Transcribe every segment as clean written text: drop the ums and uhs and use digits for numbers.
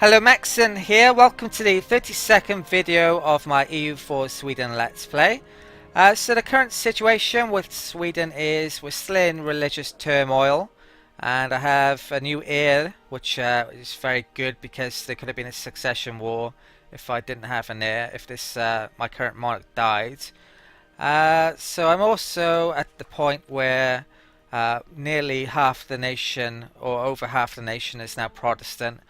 Hello, Macsen here. Welcome to the 30-second video of my EU4 Sweden Let's Play. So the current situation with Sweden is we're still in religious turmoil, and I have a new heir, which is very good because there could have been a succession war if I didn't have an heir, if this my current monarch died. So I'm also at the point where nearly half the nation, or over half the nation, is now Protestant.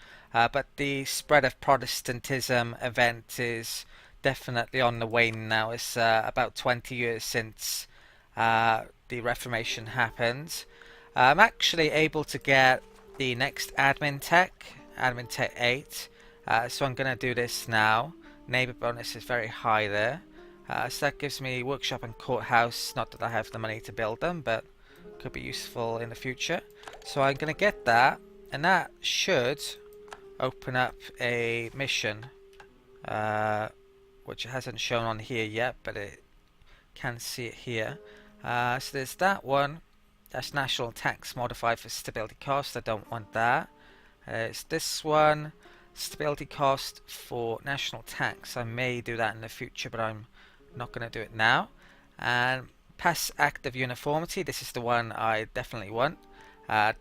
But the spread of Protestantism event is definitely on the wane now. It's about 20 years since the Reformation happened. I'm actually able to get the next admin tech 8. So I'm going to do this now. Neighbor bonus is very high there. So that gives me workshop and courthouse. Not that I have the money to build them, but could be useful in the future. So I'm going to get that, and that should open up a mission, which hasn't shown on here yet, but it can see it here. So there's that one. That's national tax modified for stability cost. I don't want that. It's this one, stability cost for national tax. I may do that in the future, but I'm not going to do it now. And pass active uniformity. This is the one I definitely want.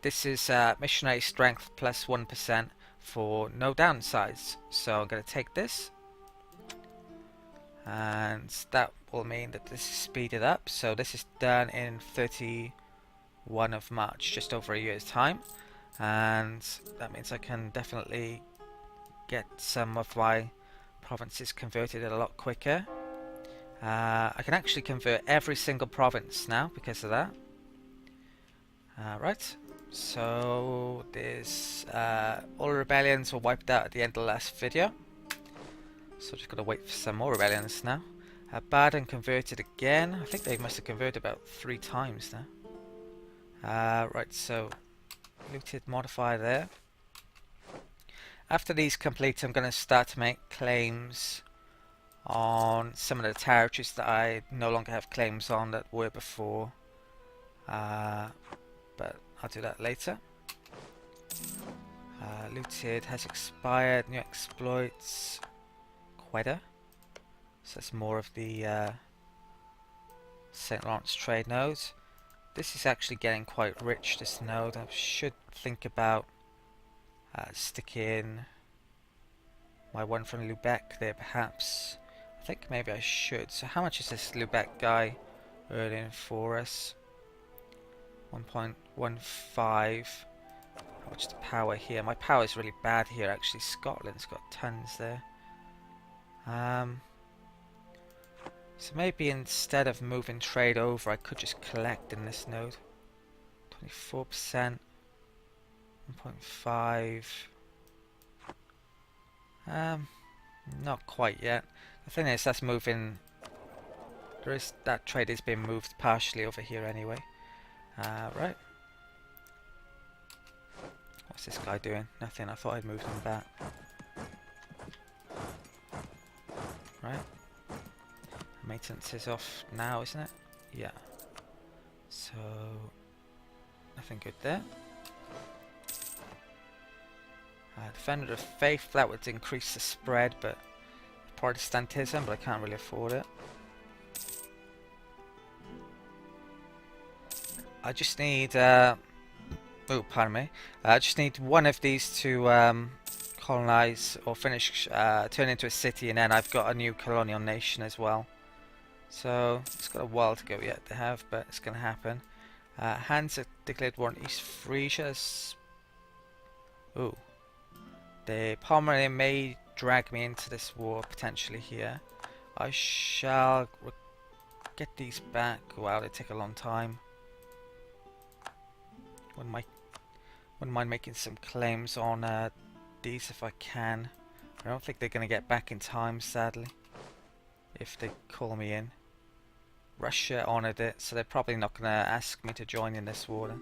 This is missionary strength plus 1%. For no downsides. So I'm going to take this, and that will mean that this is speeded up. So this is done in 31 of March, just over a year's time, and that means I can definitely get some of my provinces converted a lot quicker. I can actually convert every single province now because of that. Right. So there's all rebellions were wiped out at the end of the last video. So just gotta wait for some more rebellions now. Baden converted again. I think they must have converted about 3 times now. Right, so looted modify there. After these complete, I'm gonna start to make claims on some of the territories that I no longer have claims on that were before. But I'll do that later. Looted has expired. New exploits. Quetta. So that's more of the St. Lawrence trade node. This is actually getting quite rich, this node. I should think about sticking my one from Lubeck there perhaps. I think maybe I should. So how much is this Lubeck guy earning for us? 1.15. How much the power here? My power is really bad here actually. Scotland's got tons there. So maybe instead of moving trade over, I could just collect in this node. 24%. 1.5. Not quite yet. The thing is, that's moving. That trade is being moved partially over here anyway. Right. What's this guy doing? Nothing. I thought I'd moved him back. Right. Maintenance is off now, isn't it? Yeah. So nothing good there. Defender of Faith, that would increase the spread, but Protestantism, but I can't really afford it. I just need oh, pardon me. I just need one of these to colonize or finish, turn into a city, and then I've got a new colonial nation as well. So it's got a while to go yet to have, but it's going to happen. Hans have declared war on East Frisia. Ooh. The Pomeranian may drag me into this war potentially here. I shall get these back. Wow, they take a long time. Wouldn't mind making some claims on these if I can. I don't think they're going to get back in time, sadly, if they call me in. Russia honoured it, so they're probably not going to ask me to join in this war then.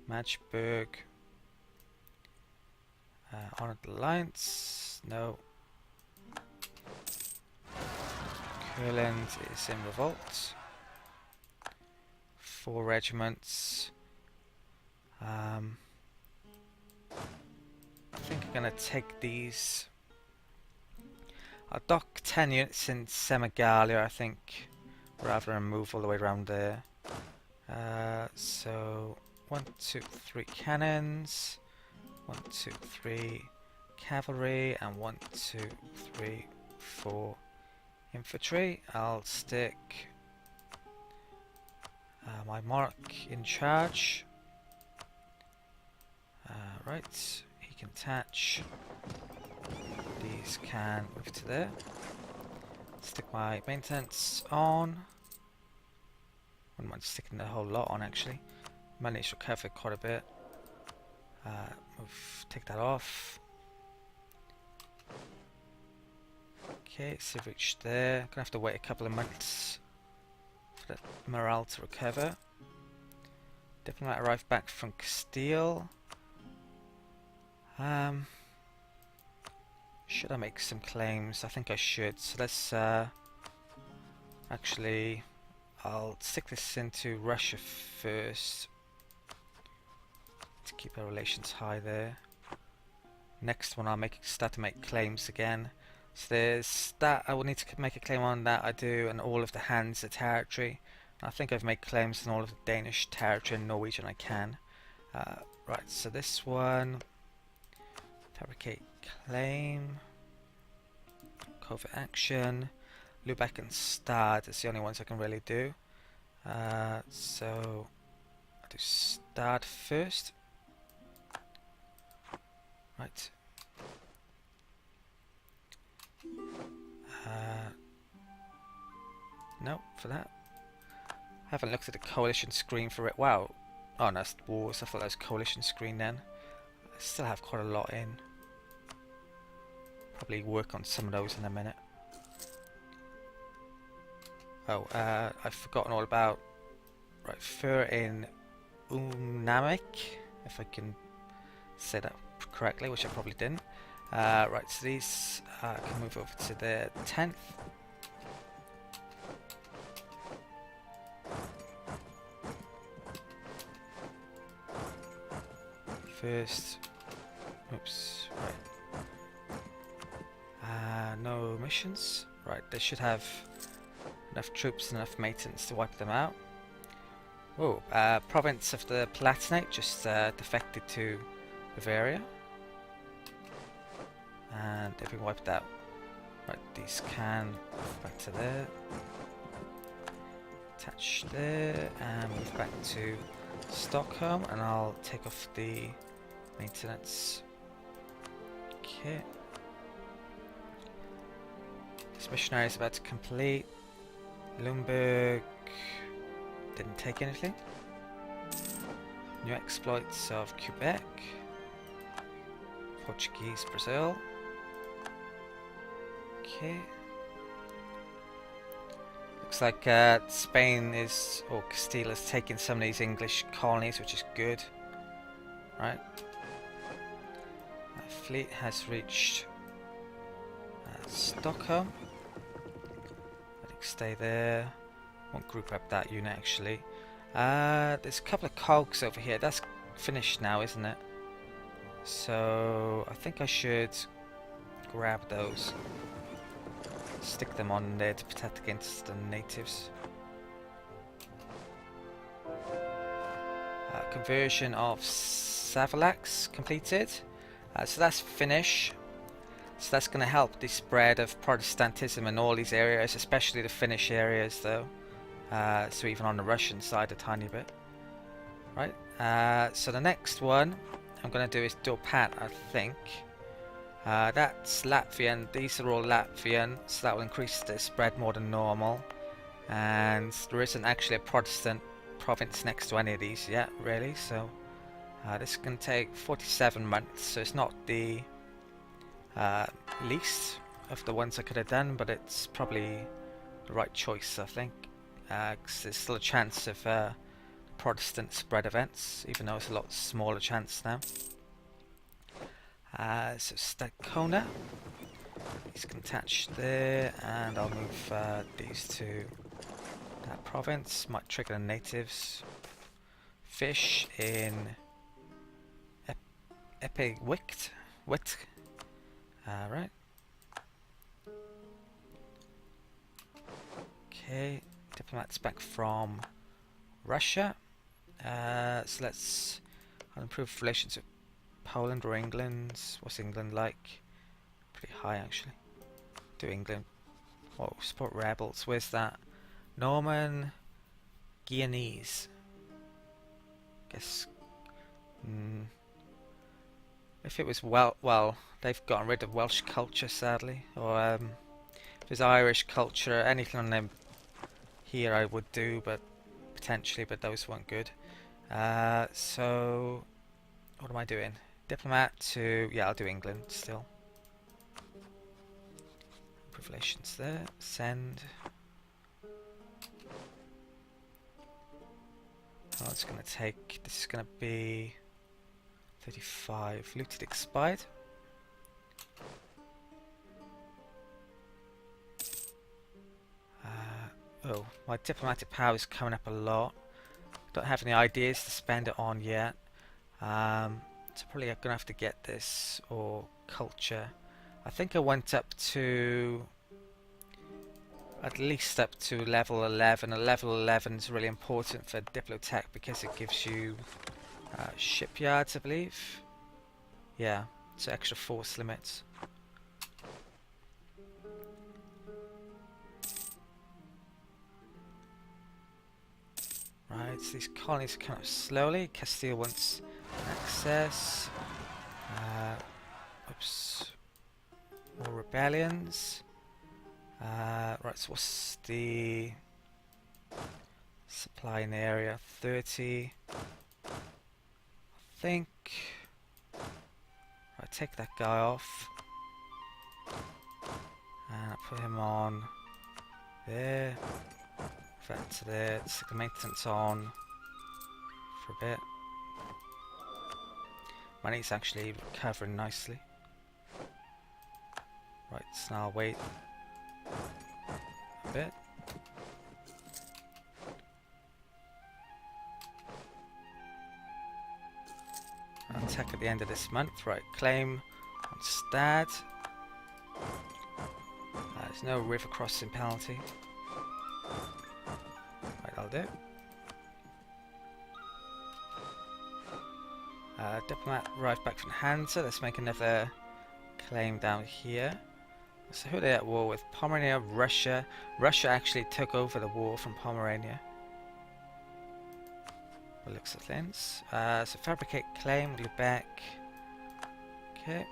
Magdeburg. Honoured Alliance. No. Kurland is in revolt. 4 regiments. I think I'm gonna take these. I'll dock 10 units in Semigalia, I think, rather than move all the way around there. So 1, 2, 3 cannons, 1, 2, 3 cavalry, and 1, 2, 3, 4 infantry. I'll stick my mark in charge. Right, he can attach. These can move to there. Stick my maintenance on. Wouldn't mind sticking the whole lot on actually. Managed to recover quite a bit. Take that off. Okay, so reached there. Gonna have to wait a couple of months for that morale to recover. Diplomat arrived back from Castile. Should I make some claims? I think I should. So let's actually, I'll stick this into Russia first to keep our relations high there. Next one, I'll start to make claims again. So there's that. I will need to make a claim on that. I do, and all of the Hansa territory. I think I've made claims on all of the Danish territory and Norwegian. I can. Right. So this one. Fabricate claim. Covert action. Lubeck and Stad is the only ones I can really do. So I'll do Stad first. Right. No, for that. I haven't looked at the coalition screen for it. Wow. Oh no, it's wars. I thought that was coalition screen then. I still have quite a lot in. Probably work on some of those in a minute. Oh, I've forgotten all about right fur in Unamik, if I can say that correctly, which I probably didn't. Right, so these can move over to the 10th. First, oops, right. No missions. Right, they should have enough troops and enough maintenance to wipe them out. Oh, province of the Palatinate just defected to Bavaria. And they've been wiped out. Right, these can move back to there. Attach there, and move back to Stockholm, and I'll take off the maintenance. Okay. This missionary is about to complete. Lumberg didn't take anything. New exploits of Quebec. Portuguese Brazil. Okay. Looks like Spain is, or Castile is taking some of these English colonies, which is good. Right. Our fleet has reached Stockholm. Stay there. Won't group up that unit actually. There's a couple of cogs over here. That's finished now, isn't it? So I think I should grab those. Stick them on there to protect against the natives. Conversion of Savalax completed. So that's Finnish. So that's going to help the spread of Protestantism in all these areas, especially the Finnish areas though. So even on the Russian side a tiny bit. Right, so the next one I'm going to do is Dorpat, I think. That's Latvian, these are all Latvian, so that will increase the spread more than normal. And there isn't actually a Protestant province next to any of these yet, really, so this can take 47 months, so it's not the least of the ones I could have done, but it's probably the right choice, I think, because there's still a chance of Protestant spread events, even though it's a lot smaller chance now. So Stakona, these can attach there, and I'll move these to that province. Might trigger the natives. Fish in Epiwicht, Wit. Right. Okay. Diplomats back from Russia. So let's improve relations with Poland or England. What's England like? Pretty high actually. Do England. Whoa, support rebels. Where's that? Norman Guianese. Guess. If it was well, they've gotten rid of Welsh culture sadly. Or if there's Irish culture, anything on them here I would do, but potentially, but those weren't good. So what am I doing? Diplomat to, yeah, I'll do England still. Improve relations there. Send. Oh, it's going to take, this is going to be 35. Looted expired. Oh, my diplomatic power is coming up a lot. Don't have any ideas to spend it on yet. So probably I'm gonna have to get this or culture. I think I went up to at least up to level 11. And level 11 is really important for Diplotech because it gives you shipyards, I believe. Yeah, it's extra force limits. Right, so these colonies are coming up slowly. Castile wants access. Oops. More rebellions. Right, so what's the supply in the area? 30. I think. Right, take that guy off. And I put him on there. That to there. Stick the maintenance on for a bit. Money's actually recovering nicely. Right, so now I'll wait a bit. I'll attack at the end of this month. Right, claim on Stad. There's no river crossing penalty. Right, I'll do. Diplomat arrived back from Hansa. Let's make another claim down here. So who are they at war with? Pomerania, Russia. Russia actually took over the war from Pomerania. By looks of things. So fabricate claim, Lubeck. Okay.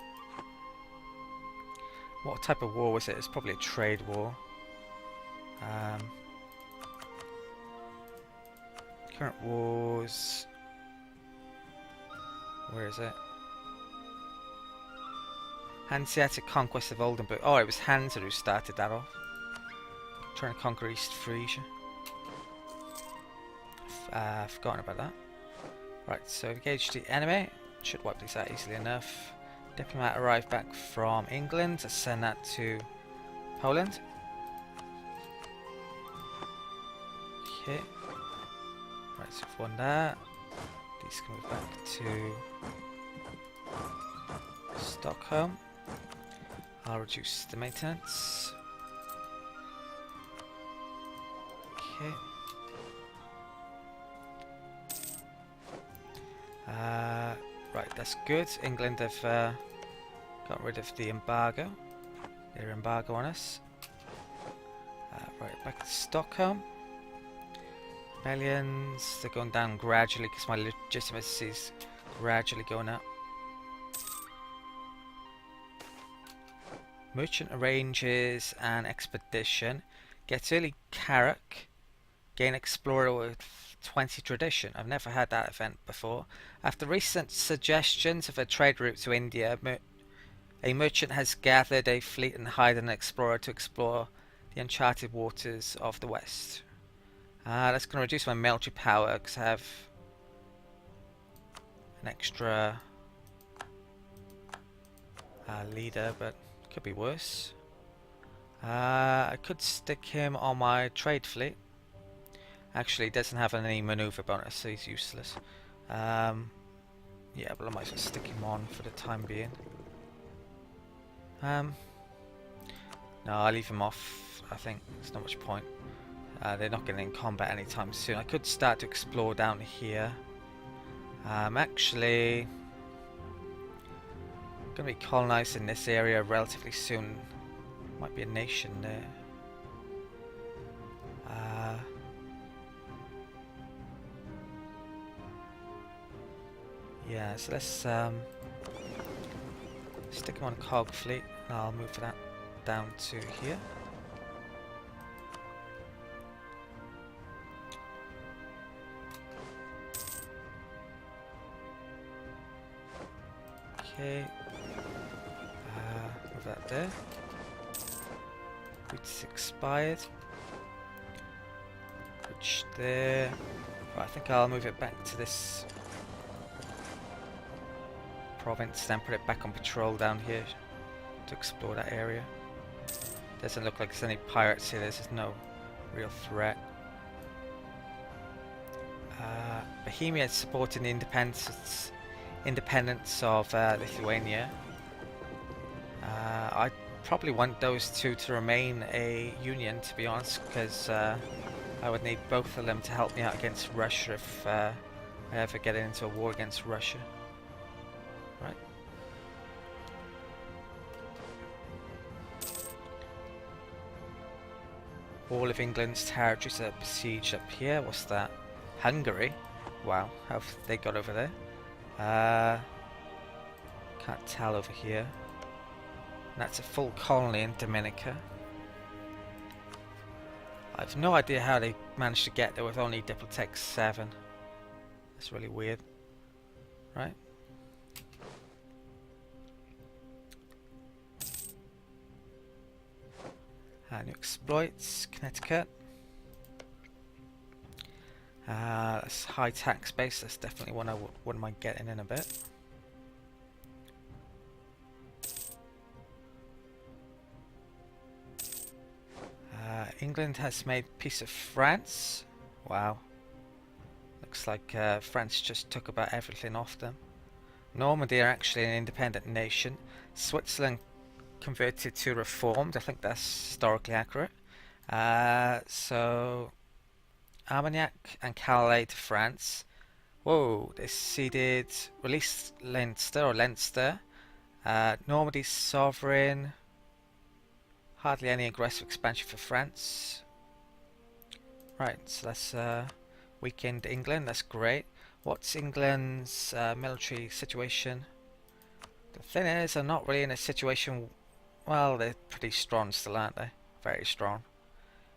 What type of war was it? It's probably a trade war. Current wars. Where is it? Hanseatic conquest of Oldenburg. Oh, it was Hansa who started that off. Trying to conquer East Frisia. Forgotten about that. Right, so engage the enemy. Should wipe these out easily enough. Diplomat arrived back from England. Let's send that to Poland. Okay. Right, so we've won that. These can move back to Stockholm. I'll reduce the maintenance. Okay. Right, that's good. England have got rid of the embargo. Their embargo on us. Right, back to Stockholm. Rebellions, they're going down gradually because my legitimacy is gradually going up. Merchant arranges an expedition. Gets early carrack. Gain explorer with 20 tradition. I've never had that event before. After recent suggestions of a trade route to India, a merchant has gathered a fleet and hired an explorer to explore the uncharted waters of the west. That's going to reduce my military power because I have an extra leader, but it could be worse. I could stick him on my trade fleet. Actually, he doesn't have any maneuver bonus, so he's useless. Yeah, but I might as well stick him on for the time being. No, I'll leave them off. I think there's not much point. They're not getting in combat anytime soon. I could start to explore down here. Actually, I'm going to be colonizing this area relatively soon. Might be a nation there. Yeah, so let's stick him on cog fleet. And I'll move that down to here. Okay, move that there. Boots expired. Which there. Right, I think I'll move it back to this province, then put it back on patrol down here to explore that area. Doesn't look like there's any pirates here. There's no real threat. Bohemia is supporting the independence of Lithuania. I probably want those two to remain a union, to be honest, because I would need both of them to help me out against Russia if I ever get into a war against Russia. Right. All of England's territories are besieged up here. What's that? Hungary? Wow, how have they got over there? Can't tell over here. And that's a full colony in Dominica. I've no idea how they managed to get there with only Diplotech 7. That's really weird. Right. New exploits, Connecticut. That's high tax base. That's definitely one I wouldn't mind getting in a bit. England has made peace with France. Wow. Looks like France just took about everything off them. Normandy are actually an independent nation. Switzerland converted to reformed. I think that's historically accurate. So Armagnac and Calais to France. Whoa, they ceded, released Leinster. Normandy's sovereign. Hardly any aggressive expansion for France. Right, so that's weakened England. That's great. What's England's military situation? The thing is, I'm not really in a situation. Well, they're pretty strong still, aren't they? Very strong.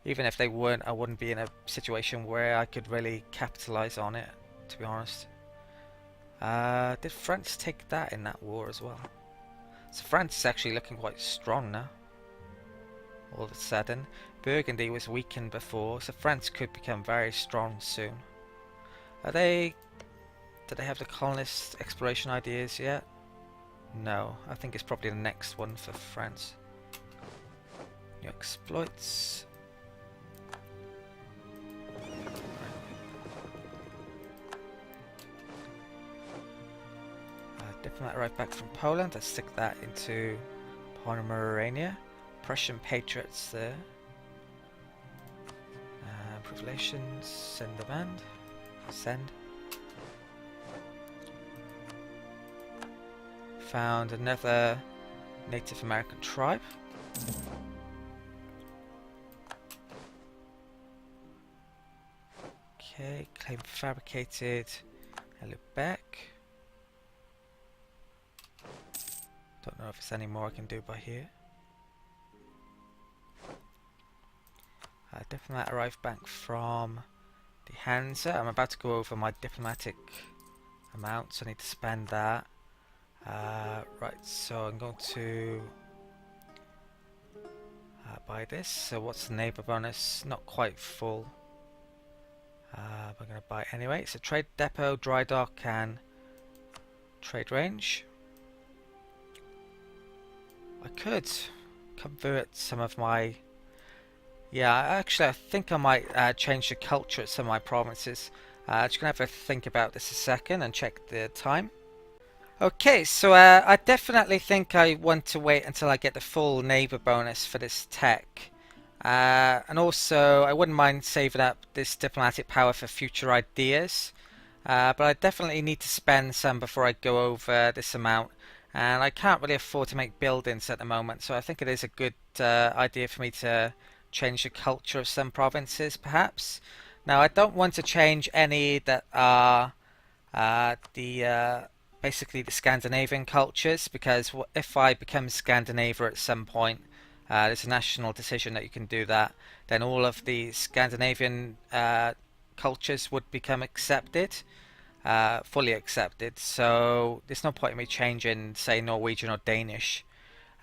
Even if they weren't, I wouldn't be in a situation where I could really capitalize on it, to be honest. Did France take that in that war as well? So France is actually looking quite strong now. All of a sudden. Burgundy was weakened before, so France could become very strong soon. Do they have the colonist exploration ideas yet? No, I think it's probably the next one for France. New exploits. Diplomat arrived back from Poland. Let's stick that into Pomerania. Prussian patriots there. Improve relations. Send demand. Send. Found another Native American tribe. Okay, claim fabricated and Lubeck. Don't know if there's any more I can do by here. Diplomat arrived back from the Hansa. I'm about to go over my diplomatic amounts. I need to spend that. Right, so I'm going to buy this. So what's the neighbour bonus? Not quite full. But I'm going to buy it anyway. So trade depot, dry dock, and trade range. I could convert some of my... Yeah, actually I think I might change the culture at some of my provinces. Just going to have to think about this a second and check the time. Okay, so I definitely think I want to wait until I get the full neighbor bonus for this tech. And also, I wouldn't mind saving up this diplomatic power for future ideas. But I definitely need to spend some before I go over this amount. And I can't really afford to make buildings at the moment, so I think it is a good idea for me to change the culture of some provinces, perhaps. Now, I don't want to change any that are the basically the Scandinavian cultures, because if I become Scandinavia at some point, there's a national decision that you can do that, then all of the Scandinavian cultures would become accepted, fully accepted. So there's no point in me changing, say, Norwegian or Danish.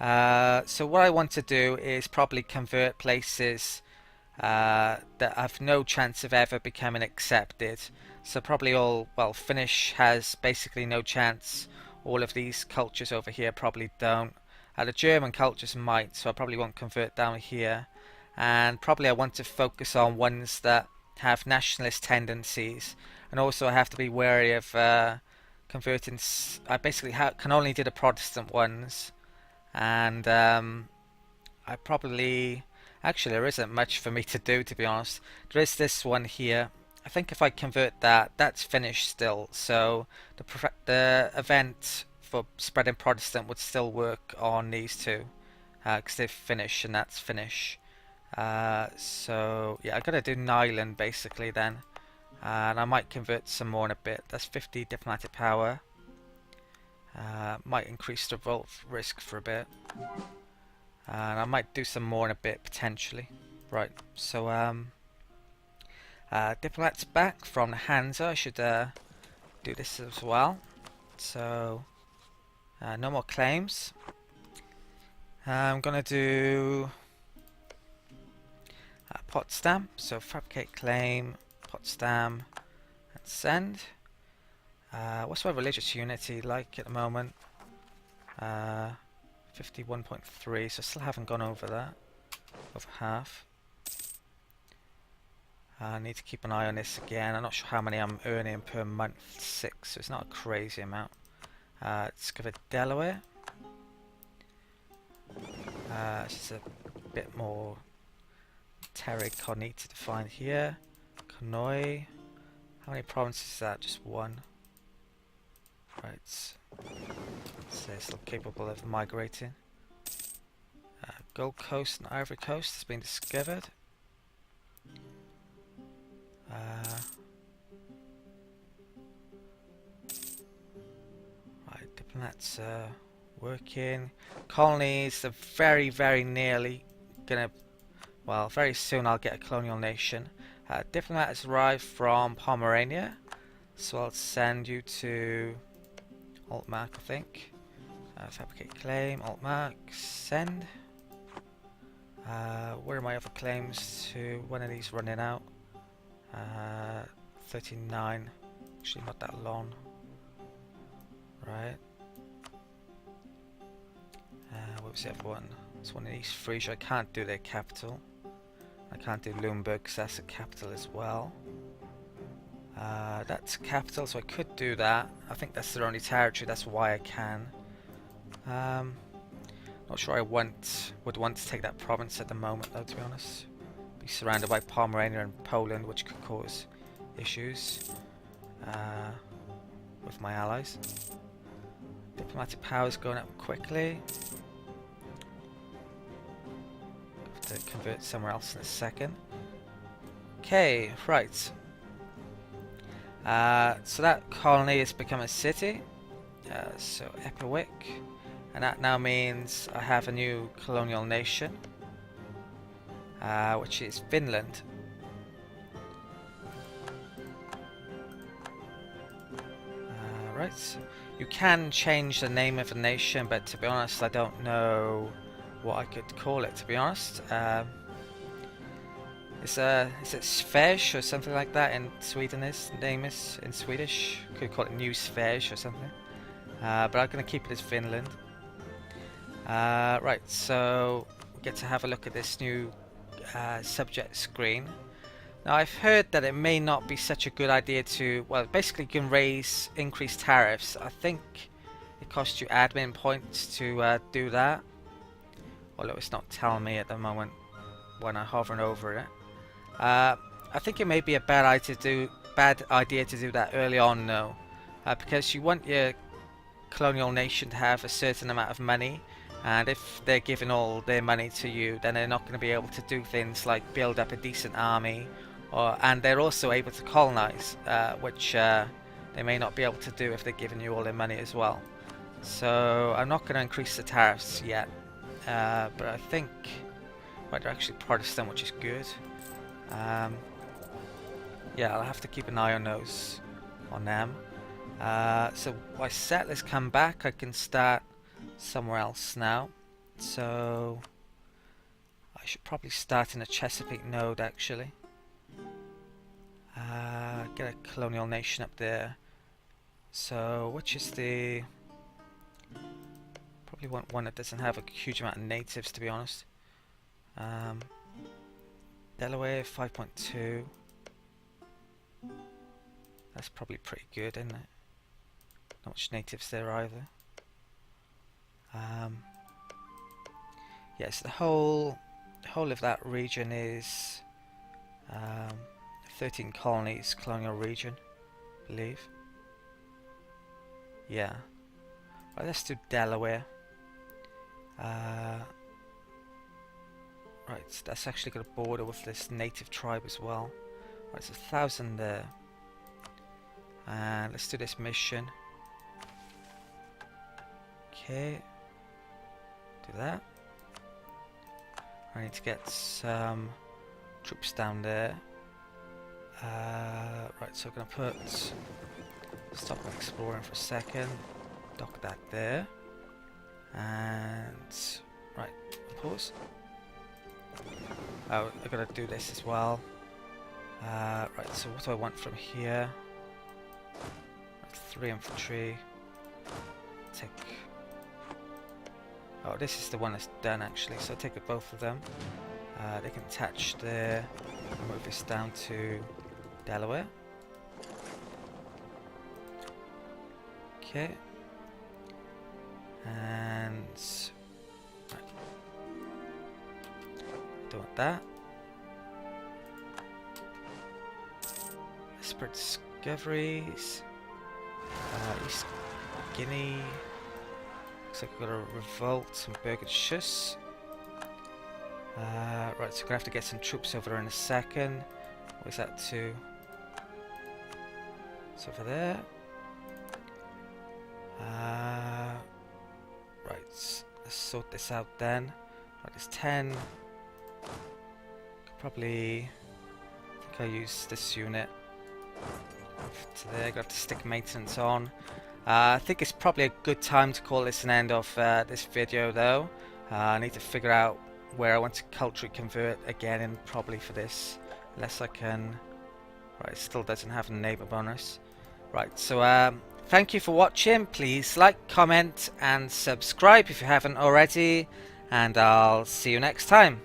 So what I want to do is probably convert places that have no chance of ever becoming accepted. So probably all, well, Finnish has basically no chance. All of these cultures over here probably don't. The German cultures might, so I probably won't convert down here. And probably I want to focus on ones that have nationalist tendencies. And also I have to be wary of converting. I basically can only do the Protestant ones. And I probably... Actually, there isn't much for me to do, to be honest. There is this one here. I think if I convert that, that's Finnish still. So the event for spreading Protestant would still work on these two. Because they're Finnish and that's Finnish. So, yeah, I gotta do Nyland basically then. And I might convert some more in a bit. That's 50 diplomatic power. Might increase the revolt risk for a bit. And I might do some more in a bit, potentially. Right, so diplomats back from the Hansa. I should do this as well. So, no more claims. I'm going to do Potsdam. So, fabricate claim, Potsdam, and send. What's my religious unity like at the moment? 51.3, so I still haven't gone over that, over half. I need to keep an eye on this again. I'm not sure how many I'm earning per month. 6, so it's not a crazy amount. Discover Delaware. It's just a bit more territory I need to define here. Konoi. How many provinces is that? Just one. Right. So it's still capable of migrating. Gold Coast and Ivory Coast has been discovered. Right, diplomats working. Colonies are very, very nearly gonna. Well, very soon I'll get a colonial nation. Diplomat has arrived from Pomerania, so I'll send you to Altmark, I think. Fabricate claim, Altmark, send. Where are my other claims to? When are these running out? 39. Actually, not that long. Right. What was the other one? It's one in East Frisia. I can't do their capital. I can't do Lumberg because that's a capital as well. That's capital, so I could do that. I think that's their only territory. That's why I can. Not sure I would want to take that province at the moment, though, to be honest. Be surrounded by Pomerania and Poland, which could cause issues with my allies. Diplomatic power is going up quickly. Have to convert somewhere else in a second. Okay, right. So that colony has become a city. So Epiwick. And that now means I have a new colonial nation, which is Vinland. Right, you can change the name of a nation, but to be honest, I don't know what I could call it. To be honest, is it Svej or something like that in Sweden? Is name is in Swedish? Could call it New Svej or something. But I'm going to keep it as Vinland. Right, so we get to have a look at this new subject screen. Now I've heard that it may not be such a good idea to, well, basically you can increase tariffs. I think it costs you admin points to do that. Although it's not telling me at the moment when I'm hovering over it. I think it may be a bad idea to do that early on, though, because you want your colonial nation to have a certain amount of money, and if they're giving all their money to you, then they're not going to be able to do things like build up a decent army, and they're also able to colonize, which they may not be able to do if they're giving you all their money as well. So I'm not going to increase the tariffs yet, but I think they're actually Protestant, which is good. Yeah, I'll have to keep an eye on them. So my settlers come back, I can start somewhere else now. So I should probably start in a Chesapeake node, actually. Get a colonial nation up there. So which is the... Probably want one that doesn't have a huge amount of natives, to be honest. Delaware 5.2. That's probably pretty good, isn't it? Not much natives there either. Yes, the whole of that region is 13 colonies, colonial region, I believe. Yeah. Right, let's do Delaware. Right, so that's actually got a border with this native tribe as well. Right, so 1,000 there. And let's do this mission. Okay. Do that. I need to get some troops down there. Right, so I'm going to put... Stop exploring for a second. Dock that there. And... Right, pause. Oh, I've got to do this as well. Right, so what do I want from here? Right, 3 infantry. Take... Oh, this is the one that's done actually, so I'll take both of them. They can attach there. I'll move this down to Delaware. Okay. And... Right. Don't want that. Desperate discoveries. East Guinea. Looks like we've got a revolt in Burgess. Right, so we're gonna have to get some troops over there in a second. Where's that to? It's over there. Right, let's sort this out then. Right, there's 10. Could probably... I think I'll use this unit. To there, gonna have to stick maintenance on. I think it's probably a good time to call this an end of this video though. I need to figure out where I want to culturally convert again, and probably for this, unless I can... Right, it still doesn't have a neighbor bonus. Right, so thank you for watching. Please like, comment and subscribe if you haven't already, and I'll see you next time.